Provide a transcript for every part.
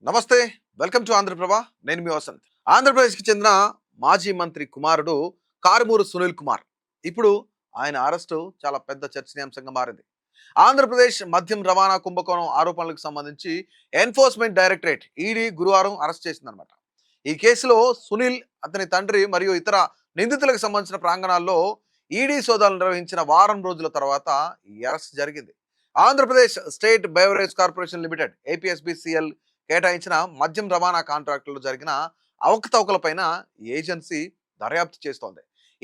నమస్తే. Welcome to Andhra Prabha. నేను మీ వసంత్. ఆంధ్రప్రదేశ్‌కి చెందిన మాజీ మంత్రి కుమారుడు కారుమూరి సునీల్ కుమార్. ఇప్పుడు ఆయన అరెస్టు చాలా పెద్ద చర్చనీయాంశంగా మారింది. ఆంధ్రప్రదేశ్ మద్యం రవాణా కుంభకోణం ఆరోపణలకు సంబంధించి ఎన్ఫోర్స్‌మెంట్ డైరెక్టరేట్ ఈడీ గురువారం అరెస్ట్ చేసిందనమాట. ఈ కేసులో సునీల్, అతని తండ్రి మరియు ఇతర నిందితులకు సంబంధించిన ప్రాంగణాల్లో ఈడీ సోదాలు నిర్వహించిన వారం రోజుల తర్వాత ఈ అరెస్ట్ జరిగింది. Andhra Pradesh state beverage corporation limited APSBCL కేటాయించిన మద్యం రవాణా కాంట్రాక్టులో జరిగిన అవకతవకలపైన ఏజెన్సీ దర్యాప్తు చేస్తోంది.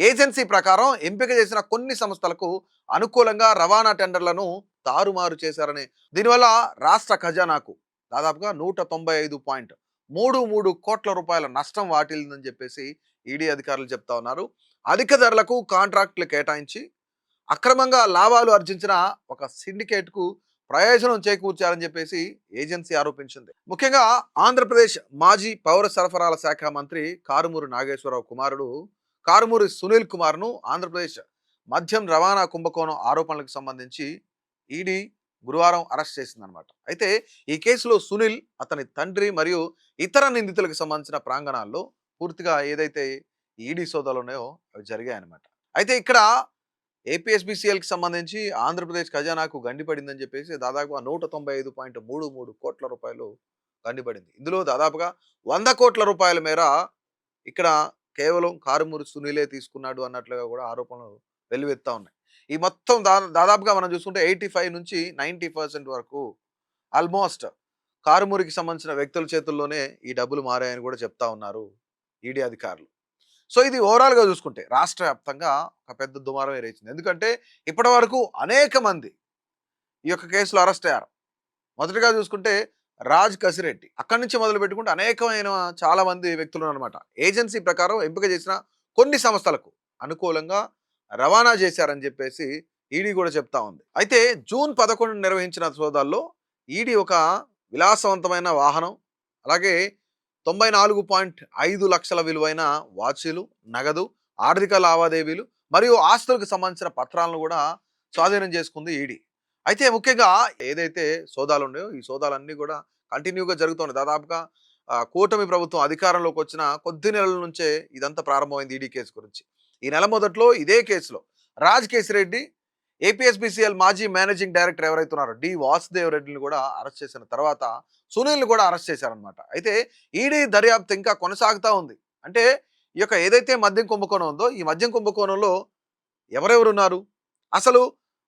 ఏజెన్సీ ప్రకారం ఎంపిక చేసిన కొన్ని సంస్థలకు అనుకూలంగా రవాణా టెండర్లను తారుమారు చేశారని, దీనివల్ల రాష్ట్ర ఖజానాకు దాదాపుగా 195.33 కోట్ల రూపాయల నష్టం వాటిల్లిందని చెప్పేసి ఈడీ అధికారులు చెప్తా ఉన్నారు. అధిక ధరలకు కాంట్రాక్టులు కేటాయించి అక్రమంగా లాభాలు ఆర్జించిన ఒక సిండికేట్కు ప్రయోజనం చేకూర్చారని చెప్పేసి ఏజెన్సీ ఆరోపించింది. ముఖ్యంగా ఆంధ్రప్రదేశ్ మాజీ పౌర సరఫరాల శాఖ మంత్రి కారుమూరి నాగేశ్వరరావు కుమారుడు కారుమూరి సునీల్ కుమార్ను ఆంధ్రప్రదేశ్ మద్యం రవాణా కుంభకోణం ఆరోపణలకు సంబంధించి ఈడీ గురువారం అరెస్ట్ చేసిందనమాట. అయితే ఈ కేసులో సునీల్, అతని తండ్రి మరియు ఇతర నిందితులకు సంబంధించిన ప్రాంగణాల్లో పూర్తిగా ఏదైతే ఈడీ సోదాలు ఉన్నాయో అవి జరిగాయన్నమాట. అయితే ఇక్కడ ఏపీఎస్బీసీఎల్కి సంబంధించి ఆంధ్రప్రదేశ్ ఖజానాకు గండిపడిందని చెప్పేసి దాదాపుగా 195.33 కోట్ల రూపాయలు గండిపడింది. ఇందులో దాదాపుగా 100 కోట్ల రూపాయల మేర ఇక్కడ కేవలం కారుమూరి సునీలే తీసుకున్నాడు అన్నట్లుగా కూడా ఆరోపణలు వెల్లువెత్తా ఉన్నాయి. ఈ మొత్తం దాదాపుగా మనం చూసుకుంటే 85 నుంచి 90% వరకు ఆల్మోస్ట్ కారుమూరికి సంబంధించిన వ్యక్తుల చేతుల్లోనే ఈ డబ్బులు మారాయని కూడా చెప్తా ఉన్నారు ఈడీ అధికారులు. సో ఇది ఓవరాల్గా చూసుకుంటే రాష్ట్ర వ్యాప్తంగా ఒక పెద్ద దుమారమే రేచింది. ఎందుకంటే ఇప్పటి వరకు అనేక మంది ఈ యొక్క కేసులో అరెస్ట్ అయ్యారు. మొదటిగా చూసుకుంటే రాజ్ కసిరెడ్డి, అక్కడి నుంచి మొదలు పెట్టుకుంటే అనేకమైన చాలా మంది వ్యక్తులు అనమాట. ఏజెన్సీ ప్రకారం ఎంపిక చేసిన కొన్ని సంస్థలకు అనుకూలంగా రవాణా చేశారని చెప్పేసి ఈడీ కూడా చెప్తా ఉంది. అయితే జూన్ 11 నిర్వహించిన సోదాల్లో ఈడీ ఒక విలాసవంతమైన వాహనం, అలాగే 94.5 లక్షల విలువైన వాచీలు, నగదు, ఆర్థిక లావాదేవీలు మరియు ఆస్తులకు సంబంధించిన పత్రాలను కూడా స్వాధీనం చేసుకుంది ఈడీ. అయితే ముఖ్యంగా ఏదైతే సోదాలు ఉన్నాయో ఈ సోదాలన్నీ కూడా కంటిన్యూగా జరుగుతున్నాయి. దాదాపుగా కూటమి ప్రభుత్వం అధికారంలోకి వచ్చిన కొద్ది నెలల నుంచే ఇదంతా ప్రారంభమైంది ఈడీ కేసు గురించి. ఈ నెల మొదట్లో ఇదే కేసులో రాజ్ కేసిరెడ్డి, ఏపీఎస్బీసీఎల్ మాజీ మేనేజింగ్ డైరెక్టర్ ఎవరైతే ఉన్నారో డి వాసుదేవ్ రెడ్డిని కూడా అరెస్ట్ చేసిన తర్వాత సునీల్ని కూడా అరెస్ట్ చేశారనమాట. అయితే ఈడీ దర్యాప్తు ఇంకా కొనసాగుతూ ఉంది. అంటే ఈ యొక్క ఏదైతే మద్యం కుంభకోణం ఉందో ఈ మద్యం కుంభకోణంలో ఎవరెవరున్నారు, అసలు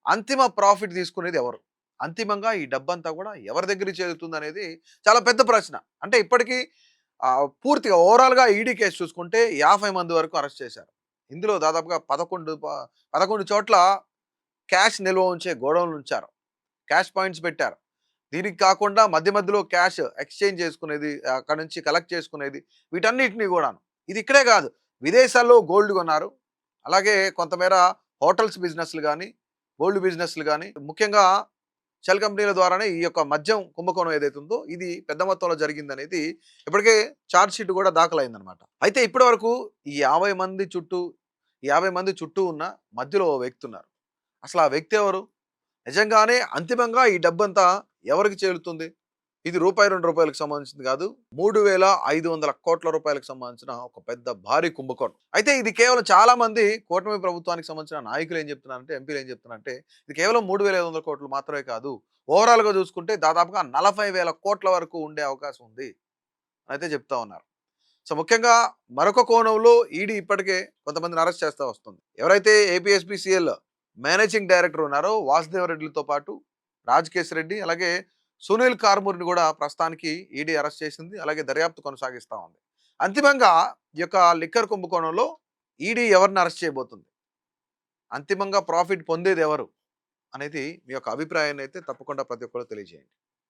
అంతిమ ప్రాఫిట్ తీసుకునేది ఎవరు, అంతిమంగా ఈ డబ్బంతా కూడా ఎవరి దగ్గరికి చేరుతుంది అనేది చాలా పెద్ద ప్రశ్న. అంటే ఇప్పటికీ పూర్తిగా ఓవరాల్గా ఈడీ కేసు చూసుకుంటే 50 మంది వరకు అరెస్ట్ చేశారు. ఇందులో దాదాపుగా 11 చోట్ల క్యాష్ నిల్వ ఉంచే గోడౌన్లు ఉంచారు, క్యాష్ పాయింట్స్ పెట్టారు. దీనికి కాకుండా మధ్య మధ్యలో క్యాష్ ఎక్స్చేంజ్ చేసుకునేది, అక్కడ నుంచి కలెక్ట్ చేసుకునేది, వీటన్నిటిని కూడాను. ఇది ఇక్కడే కాదు, విదేశాల్లో గోల్డ్ కొన్నారు, అలాగే కొంతమేర హోటల్స్ బిజినెస్లు కానీ, గోల్డ్ బిజినెస్లు కానీ, ముఖ్యంగా షెల్ కంపెనీల ద్వారానే ఈ యొక్క మద్యం కుంభకోణం ఏదైతే ఉందో ఇది పెద్ద మొత్తంలో జరిగిందనేది ఇప్పటికే ఛార్జ్ షీట్ కూడా దాఖలైందనమాట. అయితే ఇప్పటి వరకు ఈ 50 మంది చుట్టూ ఉన్న మధ్యలో ఓ వ్యక్తి ఉన్నారు. అసలు ఆ వ్యక్తి ఎవరు, నిజంగానే అంతిమంగా ఈ డబ్బంతా ఎవరికి చేరుతుంది? ఇది రూపాయి 2 రూపాయలకు సంబంధించింది కాదు, 3,500 కోట్ల రూపాయలకు సంబంధించిన ఒక పెద్ద భారీ కుంభకోణం. అయితే ఇది కేవలం చాలా మంది కూటమి ప్రభుత్వానికి సంబంధించిన నాయకులు ఏం చెప్తున్నారంటే, ఎంపీలు ఏం చెప్తున్నారంటే ఇది కేవలం 3,500 కోట్లు మాత్రమే కాదు, ఓవరాల్గా చూసుకుంటే దాదాపుగా 40,000 కోట్ల వరకు ఉండే అవకాశం ఉంది అయితే చెప్తా ఉన్నారు. సో ముఖ్యంగా మరొక కోణంలో ఈడీ ఇప్పటికే కొంతమందిని అరెస్ట్ చేస్తూ వస్తుంది. ఎవరైతే ఏపీఎస్బీసీఎల్ మేనేజింగ్ డైరెక్టర్ ఉన్నారో వాసుదేవ్ రెడ్డిలతో పాటు రాజ్ కేసిరెడ్డి, అలాగే సునీల్ కారుమూరిని కూడా ప్రస్తుతానికి ఈడీ అరెస్ట్ చేసింది, అలాగే దర్యాప్తు కొనసాగిస్తూ ఉంది. అంతిమంగా ఈ యొక్క లిక్కర్ కుంభకోణంలో ఈడీ ఎవరిని అరెస్ట్ చేయబోతుంది, అంతిమంగా ప్రాఫిట్ పొందేది ఎవరు అనేది మీ యొక్క అభిప్రాయాన్ని అయితే తప్పకుండా ప్రతి ఒక్కరు తెలియజేయండి.